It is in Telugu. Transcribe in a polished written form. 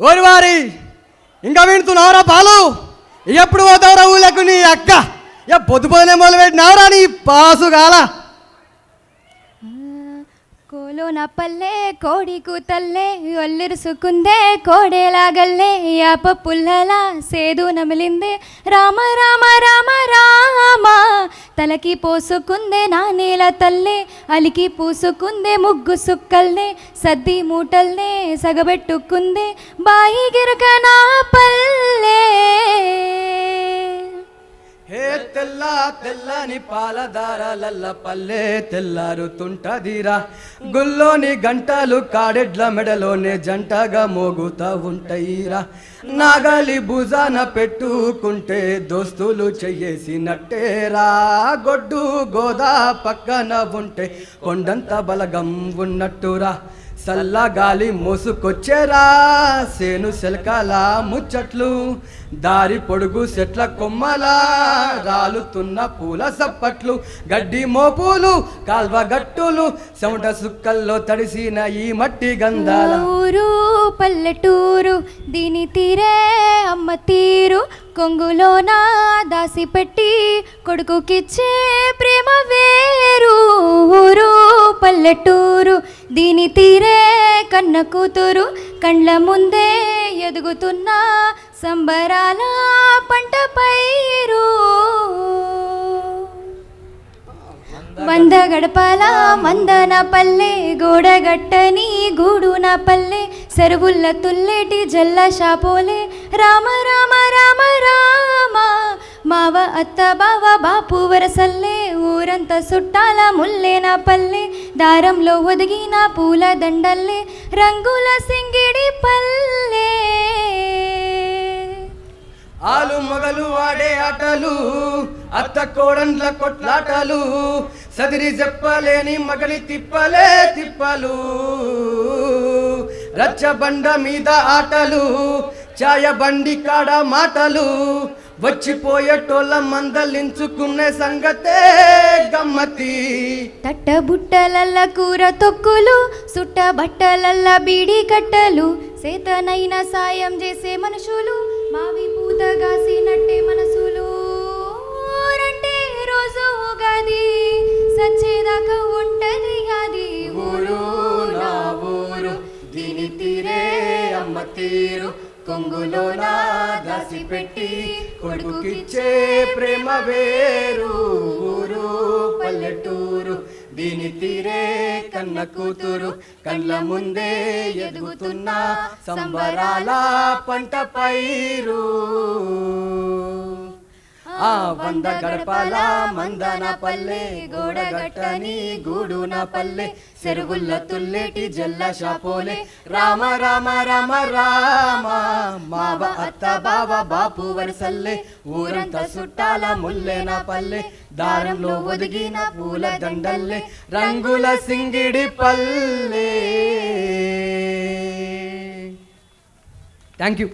ఓరి వారి ఇంకా వింటున్నావురా పాలు? ఎప్పుడు పోతావురా ఊళ్ళకు నీ అక్క? పొద్దుపోనే మొదలు పెట్టినావురా నీ పాసుగాల. కోలో నా పల్లె కోడి కూతల్లే ఒల్లిరుసుకుందే కోడేలాగల్లే యాప పుల్లలా సేదు నమిలిందే రామ రామ రామ రామ తలకి పోసుకుందే నా నేల తల్లే అలికి పూసుకుందే ముగ్గు సుక్కల్నే సద్ది మూటల్నే సగబెట్టుకుందే బాయి గిరక నా పల్లె. హే తెల్ల తెల్లని పాలదారాలల్ల పల్లె తెల్లారుతుంటదిరా, గుల్లోని గంటలు కాడెడ్ల మెడలోనే జంటగా మోగుతా ఉంటాయిరా. నాగలి భుజాన పెట్టుకుంటే దోస్తులు చెయ్యేసినట్టేరా, గొడ్డు గోదా పక్కన ఉంటే కొండంత బలగం ఉన్నట్టురా. చల్లగాలి మోసుకొచ్చేరా సేను సెలకాల ముచ్చట్లు, దారి పొడుగు చెట్ల కొమ్మలా రాలుతున్న పూల సప్పట్లు, గడ్డి మోపులు కాల్వ గట్టులు చెమట సుక్కల్లో తడిసిన ఈ మట్టి గంధాల. ఊరు పల్లెటూరు దీని తీరే అమ్మ తీరు, కొంగులోన దాసి పెట్టి కొడుకుకిచ్చే ప్రేమ వేరు. ఊరు పల్లెటూరు దీని తీరే కన్న కూతురు, కండ్ల ముందే ఎదుగుతున్న సంబరాల పంట పైరు. వంద గడపాల మందన పల్లె గోడగట్టని గూడు నా పల్లె, చెరువుల్ల తుల్లెటి జల్ల షాపోలే రామ రామ రామ రామ మావ అత్త బావ బాపు వరసల్లే ఊరంతా సుట్టాల ముల్లే నా పల్లె, దారంలో ఒదిగిన పూల దండల్లే రంగుల సింగిడి పల్లె. ఆలు మొగలు ఆడే ఆటలు అత్త కోడండ్ల కొట్లాటలు, సదిరి చెప్పలేని మగని తిప్పలే తిప్పలు, రచ్చబండ మీద ఆటలు ఛాయ బండి కాడ మాటలు, వచ్చిపోయేటోళ్ళ మందలించుకునే సంగతే గమ్మతి. తట్ట బుట్టలల్ల కూర తొక్కులు సుట్ట బట్టలల్ల బీడి కట్టలు, సేతనైన సాయం చేసే మనుషులు మావి పూతగాసినట్టే మనసులు. రంటే రోజు ఉగాది సచ్చేదాకా ఉంటది అది ఊరు నా ఊరు దీని తీరే అమ్మ తీరు, కొంగులోన దాసి పెట్టి కొడుకుకిచ్చే ప్రేమ వేరు. ఊరు పల్లెటూరు దీని తీరే కన్న కూతురు, కళ్ళ ముందే ఎదుగుతున్న సంబరాల పంట పైరు. వంద గడపాల మందన పల్లె గోడగట్టని గూడు నా పల్లె, చెరువుల్ల తుల్లెటి జల్ల షాపోలే రామ రామ రామ రామ మావ అత్త బావ బాపు వరసల్లే ఊరంతా సుట్టాల ముల్లే నా పల్లె, దారంలో ఒదిగిన పూల దండల్లే రంగుల సింగిడి పల్లె. Thank you.